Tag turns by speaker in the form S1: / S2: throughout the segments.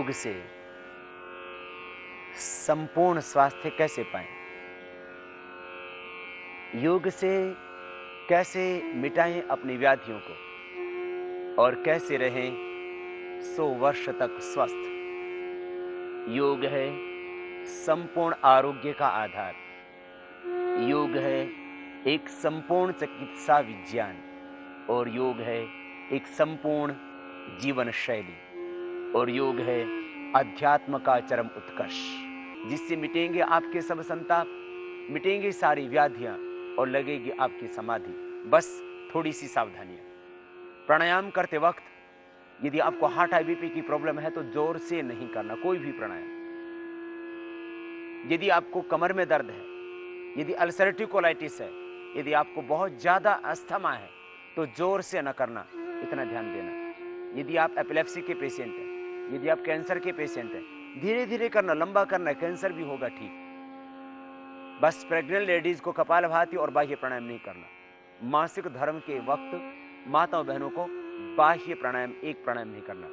S1: योग से संपूर्ण स्वास्थ्य कैसे पाएं, योग से कैसे मिटाएं अपनी व्याधियों को और कैसे रहें 100 वर्ष तक स्वस्थ। योग है संपूर्ण आरोग्य का आधार। योग है एक संपूर्ण चिकित्सा विज्ञान और योग है एक संपूर्ण जीवन शैली और योग है अध्यात्म का चरम उत्कर्ष, जिससे मिटेंगे आपके सब संताप, मिटेंगी सारी व्याधियां और लगेगी आपकी समाधि। बस थोड़ी सी सावधानियां। प्राणायाम करते वक्त यदि आपको हार्ट हाई बीपी की प्रॉब्लम है तो जोर से नहीं करना कोई भी प्राणायाम। यदि आपको कमर में दर्द है, यदि अल्सरेटिव कोलाइटिस है, यदि आपको बहुत ज्यादा अस्थमा है तो जोर से न करना, इतना ध्यान देना। यदि आप एपिलेप्सी के पेशेंट हैं, यदि आप कैंसर के पेशेंट हैं, धीरे धीरे करना, लंबा करना, कैंसर भी होगा ठीक। बस प्रेग्नेंट लेडीज को कपालभाति और बाह्य प्राणायाम नहीं करना। मासिक धर्म के वक्त माताओं बहनों को बाह्य प्राणायाम, एक प्राणायाम नहीं करना।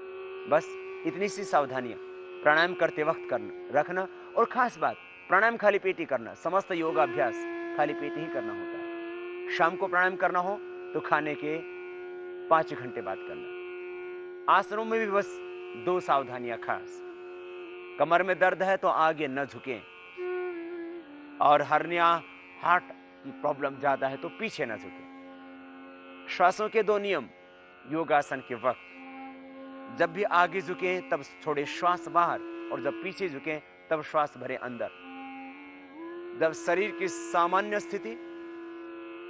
S1: बस इतनी सी सावधानियां प्राणायाम करते वक्त करना रखना। और खास बात, प्राणायाम खाली पेट ही करना। समस्त योगाभ्यास खाली पेट ही करना होता है। शाम को प्राणायाम करना हो तो खाने के 5 घंटे बाद करना। आसनों में भी बस 2 सावधानियां खास। कमर में दर्द है तो आगे न झुकें और हर्निया, हार्ट की प्रॉब्लम ज्यादा है तो पीछे न झुकें। श्वासों के 2 नियम योगासन के वक्त, जब भी आगे झुकें तब छोड़े श्वास बाहर और जब पीछे झुकें तब श्वास भरे अंदर। जब शरीर की सामान्य स्थिति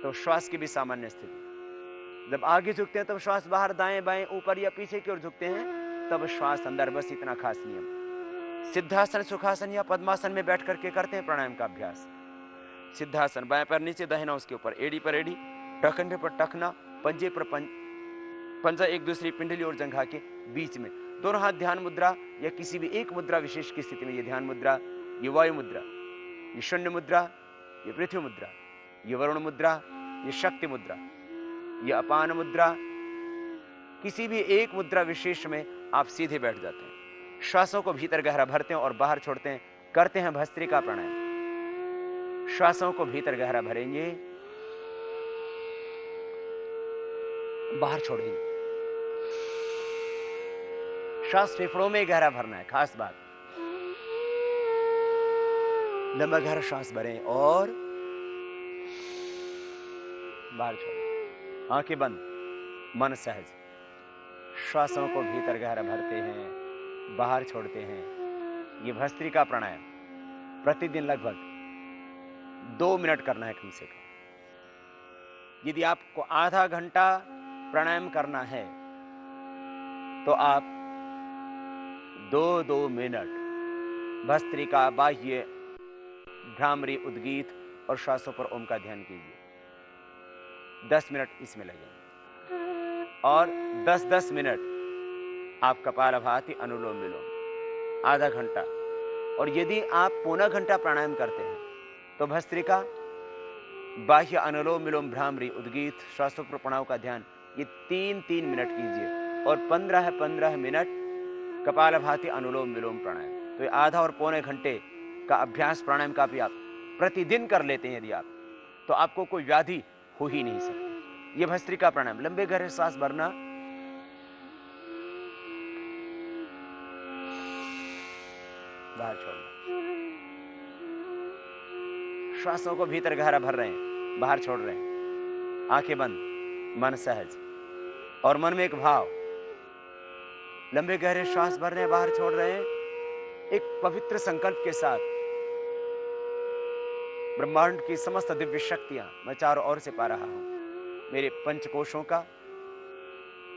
S1: तो श्वास की भी सामान्य स्थिति। जब आगे झुकते हैं तब श्वास बाहर, दाएं बाएं, ऊपर या पीछे की ओर झुकते हैं तब श्वास अंदर। बस इतना खास नियम। सिद्धासन, सुखासन या पद्मासन में बैठ करके करते हैं प्राणायाम का अभ्यास। सिद्धासन, बाएं पैर नीचे, दाहिना उसके ऊपर, एड़ी पर एड़ी, टखने पर टखना, पंजे पर पंजा एक दूसरी पिंडली और जंघा के बीच में। दोनों हाथ ध्यान मुद्रा या किसी भी एक मुद्रा विशेष की स्थिति में। ये ध्यान मुद्रा, ये वायु मुद्रा, ये शून्य मुद्रा, ये पृथ्वी मुद्रा, ये वरुण मुद्रा, ये शक्ति मुद्रा, ये अपान मुद्रा। किसी भी एक मुद्रा विशेष में आप सीधे बैठ जाते हैं। श्वासों को भीतर गहरा भरते हैं और बाहर छोड़ते हैं। करते हैं भस्त्रिका प्राणायाम। श्वासों को भीतर गहरा भरेंगे, बाहर छोड़ेंगे। श्वास फेफड़ों में गहरा भरना है, खास बात। लंबा गहरा श्वास भरें और बाहर छोड़ें। आंखें बंद, मन सहज। श्वासों को भीतर गहरा भरते हैं, बाहर छोड़ते हैं। ये भस्त्रिका प्राणायाम प्रतिदिन लगभग 2 मिनट करना है कम से कम। यदि आपको आधा घंटा प्राणायाम करना है तो आप 2-2 मिनट भस्त्रिका, बाह्य, भ्रामरी, उद्गीत और श्वासों पर ओम का ध्यान कीजिए। 10 मिनट इसमें लगेंगे और 10-10 मिनट आप कपालभाति, अनुलोम विलोम, आधा घंटा। और यदि आप पौना घंटा प्राणायाम करते हैं तो भस्त्रिका, बाह्य, अनुलोम विलोम, भ्रामरी, उद्गीत, श्वासों पर प्रणव का ध्यान, ये 3-3 मिनट कीजिए और 15-15 मिनट कपालभाति, अनुलोम विलोम, प्राणायाम। तो ये आधा और पौने घंटे का अभ्यास प्राणायाम का भी आप प्रतिदिन कर लेते हैं यदि आप, तो आपको कोई व्याधि हो ही नहीं सकती। ये भस्त्रिका प्राणायाम। लंबे गहरे सांस भरना, बाहर छोड़ना। श्वासों को भीतर गहरा भर रहे हैं, बाहर छोड़ रहे हैं। आंखें बंद, मन सहज और मन में एक भाव। लंबे गहरे श्वास भर रहे हैं, बाहर छोड़ रहे हैं। एक पवित्र संकल्प के साथ ब्रह्मांड की समस्त दिव्य शक्तियां मैं चारों ओर से पा रहा हूं। मेरे पंचकोशों का,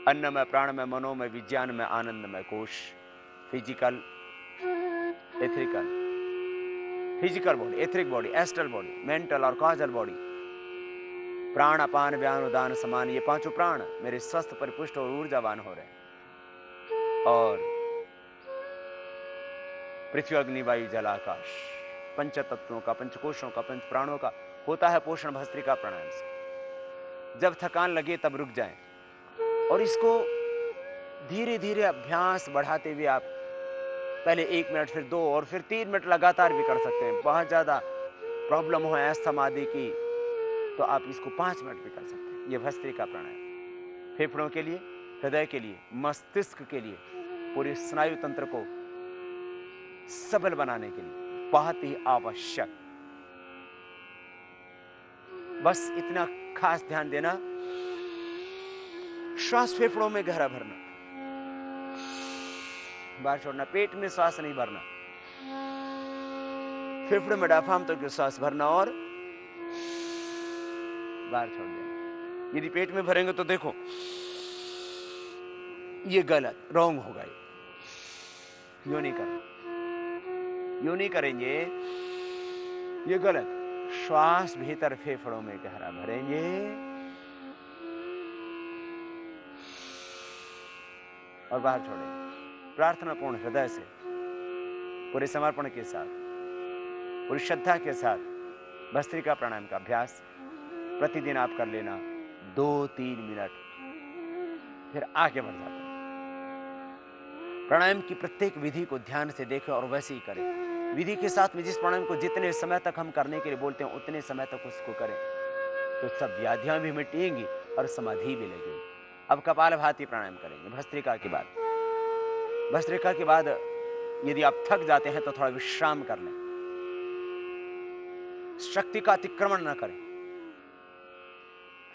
S1: अन्नमय, प्राणमय, मनोमय, विज्ञानमय, आनंदमय कोश, physical, etherical, physical body, etheric body, astral body, mental और कॉजल बॉडी, प्राण, अपान, व्यान, उदान, समान, ये 5 प्राण मेरे स्वस्थ, परिपुष्ट और ऊर्जावान हो रहे हैं। और पृथ्वी, अग्नि, वायु, जल, आकाश, पंच तत्वों का, पंचकोशों का, पंच प्राणों का होता है पोषण भस्त्रिका प्राणायाम से। जब थकान लगे तब रुक जाएं और इसको धीरे धीरे अभ्यास बढ़ाते हुए आप पहले 1 मिनट, फिर 2 और फिर 3 मिनट लगातार भी कर सकते हैं। बहुत ज्यादा प्रॉब्लम हो अस्थमा आदि की तो आप इसको 5 मिनट भी कर सकते हैं। ये भस्त्रिका प्राणायाम फेफड़ों के लिए, हृदय के लिए, मस्तिष्क के लिए, पूरे स्नायु तंत्र को सबल बनाने के लिए बहुत ही आवश्यक। बस इतना खास ध्यान देना, श्वास फेफड़ों में गहरा भरना, बाहर छोड़ना, पेट में श्वास नहीं भरना, फेफड़े में डायफ्राम तक तो श्वास भरना और बाहर छोड़ देना। यदि पेट में भरेंगे तो देखो ये गलत, रॉन्ग होगा। यूं नहीं करना, यूं नहीं करेंगे, ये गलत। श्वास भीतर फेफड़ों में गहरा भरेंगे और बाहर छोड़ेंगे। प्रार्थना पूर्ण हृदय से, पूरे समर्पण के साथ, पूरी श्रद्धा के साथ भस्त्रिका प्राणायाम का अभ्यास प्रतिदिन आप कर लेना 2-3 मिनट, फिर आगे बढ़ जाते हैं। प्राणायाम की प्रत्येक विधि को ध्यान से देखें और वैसे ही करें। विधि के साथ में जिस प्राणायाम को जितने समय तक हम करने के लिए बोलते हैं उतने समय तक उसको करें तो सब व्याधियां भी मिटेंगी और समाधि भी लगेगी। अब कपालभाति प्राणायाम करेंगे भस्त्रिका के बाद। भस्त्रिका के बाद यदि आप थक जाते हैं तो थोड़ा विश्राम कर लें, शक्ति का अतिक्रमण न करें,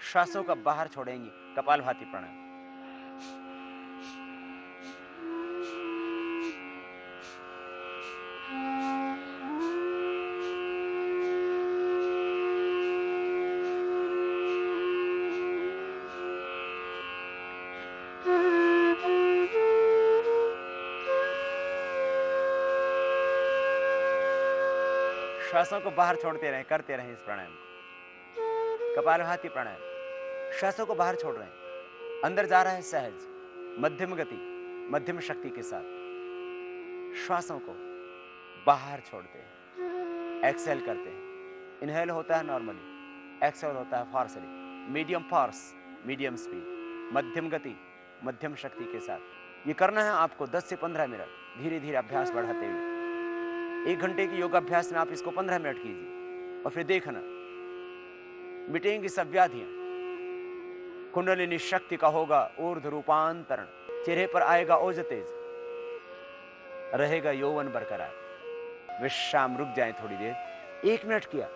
S1: श्वासों का बाहर छोड़ेंगे। कपालभाति प्राणायाम, श्वासों को बाहर छोड़ते रहें, करते रहें इस प्राणायाम को। कपालभाति प्राणायाम, श्वासों को बाहर छोड़ रहे हैं, अंदर जा रहा है सहज, मध्यम गति, मध्यम शक्ति के साथ श्वासों को बाहर छोड़ते हैं, एक्सेल करते हैं। इनहेल होता है नॉर्मली, एक्सेल होता है फोर्सली, मीडियम फोर्स, मीडियम स्पीड, मध्यम गति, मध्यम शक्ति के साथ। ये करना है आपको 10 से 15 मिनट, धीरे धीरे अभ्यास बढ़ाते हुए। 1 घंटे की योगाभ्यास में आप इसको 15 मिनट कीजिए और फिर देखना मिटेंगी सब व्याधियां। कुंडलिनी शक्ति का होगा ऊर्ध्व रूपांतरण, चेहरे पर आएगा ओज तेज, रहेगा यौवन बरकरार। विश्राम, रुक जाएं थोड़ी देर, 1 मिनट किया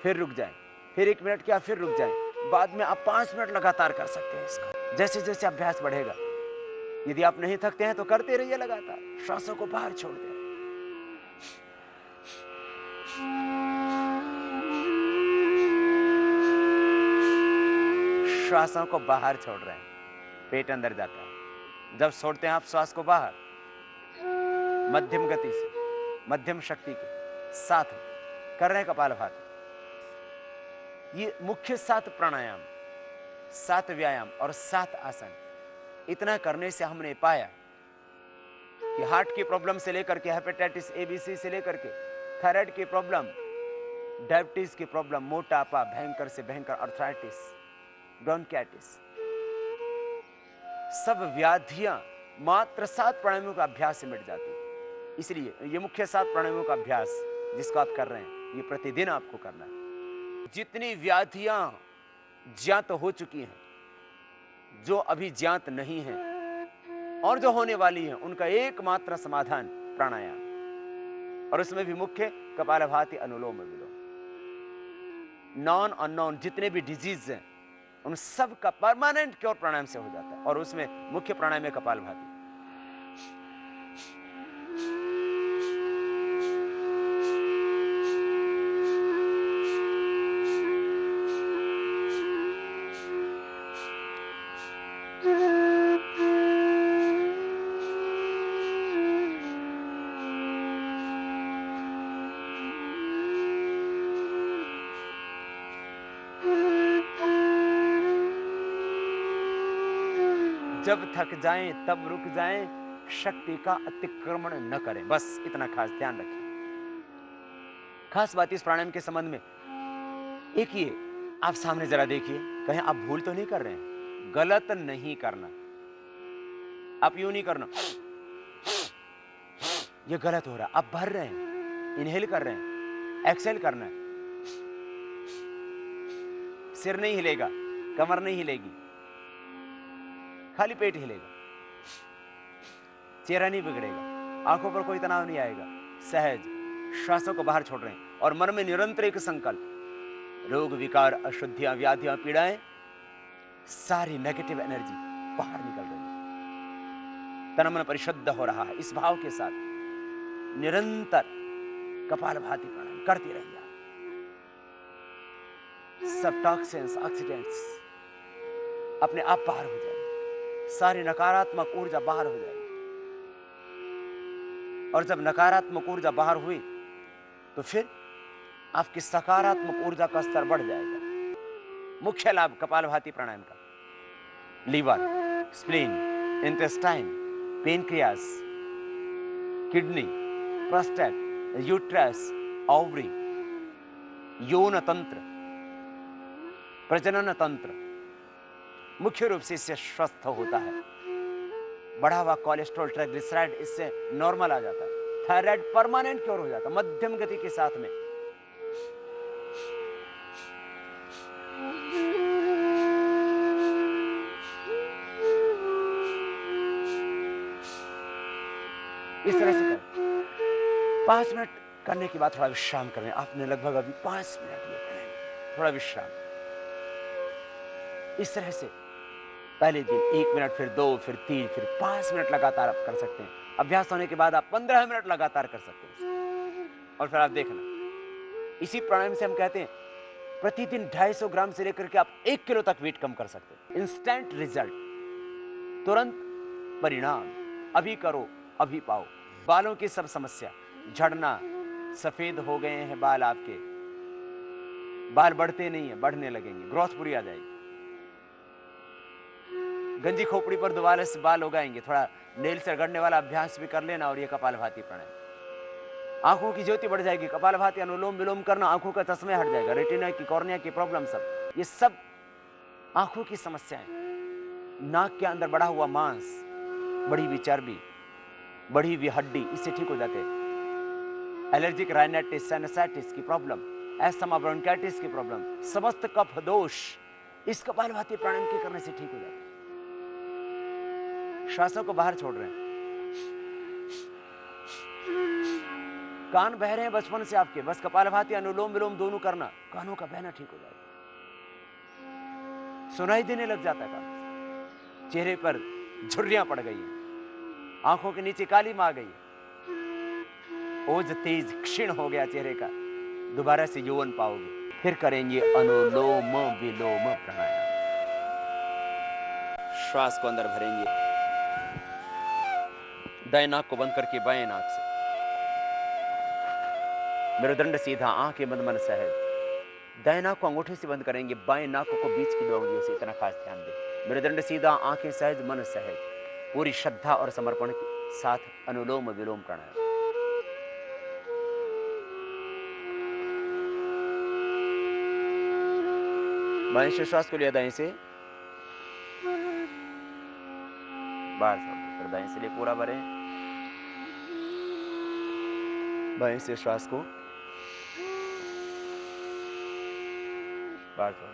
S1: फिर रुक जाएं, फिर 1 मिनट किया फिर रुक जाएं। बाद में आप 5 मिनट लगातार कर सकते हैं इसका, जैसे जैसे अभ्यास बढ़ेगा। यदि आप नहीं थकते हैं तो करते रहिए लगातार, श्वासों को बाहर छोड़ दें। श्वासों को बाहर छोड़ रहे हैं, पेट अंदर जाता है। जब छोड़ते हैं आप श्वास को बाहर, मध्यम गति से, मध्यम शक्ति के साथ कर रहे हैं कपालभाति। ये मुख्य 7 प्राणायाम, 7 व्यायाम और 7 आसन। इतना करने से हमने पाया कि हार्ट की प्रॉब्लम से लेकर के हेपेटाइटिस ABC से लेकर के थायराइड की प्रॉब्लम, डायबिटीज की प्रॉब्लम, मोटापा, भयंकर से भयंकर अर्थराइटिस, ब्रोंकाइटिस, सब व्याधियां मात्र 7 प्राणायामों का अभ्यास से मिट जाती है। इसलिए ये मुख्य 7 प्राणायामों का अभ्यास जिसको आप कर रहे हैं, ये प्रतिदिन आपको करना है। जितनी व्याधियां ज्ञात हो चुकी हैं, जो अभी ज्ञात नहीं है और जो होने वाली है, उनका एकमात्र समाधान प्राणायाम, और उसमें भी मुख्य कपालभाति, अनुलोम विलोम। नॉन अननोन जितने भी डिजीज हैं उन सब का परमानेंट क्योर प्राणायाम से हो जाता है, और उसमें मुख्य प्राणायाम है कपालभाति। जब थक जाएं तब रुक जाएं, शक्ति का अतिक्रमण न करें, बस इतना खास ध्यान रखें। खास बात इस प्राणायाम के संबंध में एक ही, आप सामने जरा देखिए, कहीं आप भूल तो नहीं कर रहे हैं, गलत नहीं करना। आप यूं नहीं करना, ये गलत हो रहा है। आप भर रहे हैं, इनहेल कर रहे हैं, एक्सेल करना है। सिर नहीं हिलेगा, कमर नहीं हिलेगी, खाली पेट हिलेगा, चेहरा नहीं बिगड़ेगा, आंखों पर कोई तनाव नहीं आएगा, सहज श्वासों को बाहर छोड़ रहे हैं और मन में निरंतर एक संकल्प, रोग विकार अशुद्धियां व्याधियां पीड़ाएं सारी नेगेटिव एनर्जी बाहर निकल रही है, तन मन परिशुद्ध हो रहा है। इस भाव के साथ निरंतर कपालभाति प्राणायाम करते रहिए। सब टॉक्सिन्स ऑक्सीडेंट्स अपने आप बाहर हो जाएंगे, सारी नकारात्मक ऊर्जा बाहर हो जाएगी। और जब नकारात्मक ऊर्जा बाहर हुई तो फिर आपकी सकारात्मक ऊर्जा का स्तर बढ़ जाएगा। मुख्य लाभ कपालभाति प्राणायाम का, liver, spleen, intestine, pancreas, kidney, prostate, uterus, ovary, यौन तंत्र, प्रजनन तंत्र मुख्य रूप से इससे स्वस्थ होता है। बढ़ा हुआ कोलेस्ट्रॉल, ट्राइग्लिसराइड इससे नॉर्मल आ जाता है। थायराइड परमानेंट क्योर हो जाता है मध्यम गति के साथ में। इस तरह से करें। 5 मिनट करने के बाद थोड़ा विश्राम करें। आपने लगभग अभी 5 मिनट ये करें, थोड़ा विश्राम। इस तरह से पहले दिन 1 मिनट, फिर 2, फिर 3, फिर 5 मिनट लगातार आप कर सकते हैं। अभ्यास होने के बाद आप 15 मिनट लगातार कर सकते हैं। और फिर आप देखना, इसी प्राणायाम से हम कहते हैं प्रतिदिन 250 ग्राम से लेकर के आप 1 किलो तक वेट कम कर सकते हैं। इंस्टेंट रिजल्ट, तुरंत परिणाम। अभी करो अभी पाओ। बालों की सब समस्या, झड़ना, सफेद हो गए हैं बाल, आपके बाल बढ़ते नहीं है, बढ़ने लगेंगे, ग्रोथ पूरी आ जाएगी। गंजी खोपड़ी पर दोबारा से बाल उगाएंगे। थोड़ा नेल से रगड़ने वाला अभ्यास भी कर लेना। और ये कपालभाति प्राणायाम, आंखों की ज्योति बढ़ जाएगी। कपालभाति अनुलोम विलोम करना, आंखों का चश्मे हट जाएगा, रेटिना की, कॉर्निया की प्रॉब्लम, सब ये सब आंखों की समस्याएं। नाक के अंदर बढ़ा हुआ मांस, बढ़ी हुई चर्बी, बढ़ी हुई हड्डी, इससे ठीक हो जाते हैं। एलर्जिक राइनाइटिस, साइनसाइटिस की प्रॉब्लम, एस्थमा, ब्रोंकाइटिस की प्रॉब्लम, समस्त कफ दोष इस कपालभाति प्राणायाम के करने से ठीक हो जाते हैं। श्वासों को बाहर छोड़ रहे हैं। कान बह रहे हैं बचपन से आपके, बस कपालभाति अनुलोम विलोम दोनों करना, कानों का बहना ठीक हो जाएगा। सुनाई देने लग जाता है कान। चेहरे पर झुर्रियां पड़ गई हैं, आंखों के नीचे काली आ गई है, ओज तेज क्षीण हो गया चेहरे का, दोबारा से यौवन पाओगे। फिर करेंगे अनुलोम विलोम प्राणायाम। श्वास को अंदर भरेंगे, दाएं नाक को बंद करके बाएं नाक से, मेरुदंड सीधा, आंखें बंद, मन सहज। दाएं नाक को अंगूठे से बंद करेंगे, बाएं नाक को बीच की 2 उंगलियों से। इतना खास ध्यान दें। मेरुदंड सीधा, आंखें सहज, मन सहज। पूरी श्रद्धा और समर्पण के साथ अनुलोम विलोम प्राणायाम। बाएं से श्वास को लिया, दाएं से बाहर छोड़, फिर दाएं से लिए पूरा भरें। बाएं से श्वास को बाहर छोड़।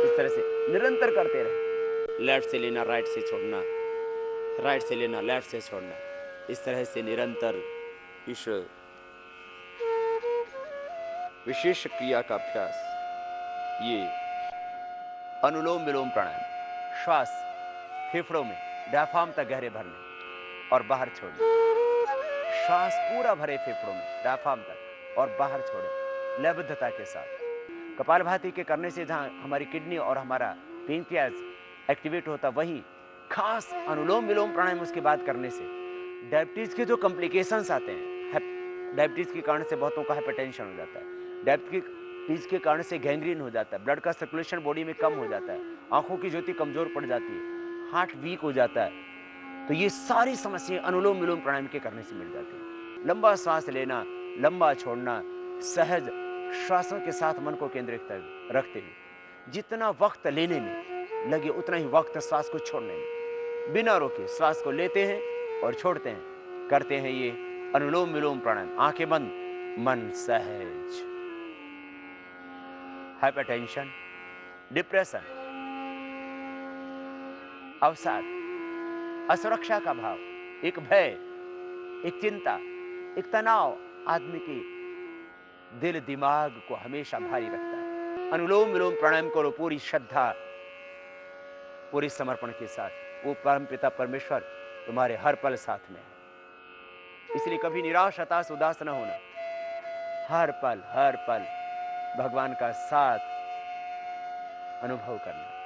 S1: इस तरह से निरंतर करते रहे। लेफ्ट से लेना, राइट से छोड़ना, राइट से लेना, लेफ्ट से छोड़ना। इस तरह से निरंतर इस विशेष क्रिया का अभ्यास, ये अनुलोम विलोम प्राणायाम। श्वास फेफड़ों में, डायफ्राम तक गहरे भरने और बाहर छोड़ने। श्वास पूरा भरे फेफड़ों में, डायफ्राम तक, और बाहर छोड़े लयबद्धता के साथ। कपालभाति के करने से जहां हमारी किडनी और हमारा पेनक्रियास एक्टिवेट होता, वहीं खास अनुलोम विलोम प्राणायाम उसके बाद करने से डायबिटीज के जो कॉम्प्लिकेशंस आते हैं, डायबिटीज के कारण से बहुतों का हाइपरटेंशन हो जाता है, डायबिटीज के कारण से गैंग्रीन हो जाता है, ब्लड का सर्कुलेशन बॉडी में कम हो जाता है, आंखों की ज्योति कमजोर पड़ जाती है, हार्ट वीक हो जाता है, तो ये सारी समस्याएं अनुलोम विलोम प्राणायाम के करने से मिल जाती है। लंबा सांस लेना, लंबा छोड़ना, सहज श्वासों के साथ मन को केंद्रित रखते हुए जितना वक्त लेने में लगे उतना ही वक्त श्वास को छोड़ने में, बिना रोके श्वास को लेते हैं और छोड़ते हैं, करते हैं ये अनुलोम विलोम प्राणायाम। आंखें बंद, मन सहज। हाइपरटेंशन, डिप्रेशन, अवसाद, असुरक्षा का भाव, एक भय, एक चिंता, एक तनाव आदमी के दिल दिमाग को हमेशा भारी रखता है। अनुलोम विलोम प्राणायाम करो पूरी श्रद्धा, पूरी समर्पण के साथ। वो परम पिता परमेश्वर तुम्हारे हर पल साथ में है। इसलिए कभी निराश, हताश, उदास न होना। हर पल भगवान का साथ अनुभव करना।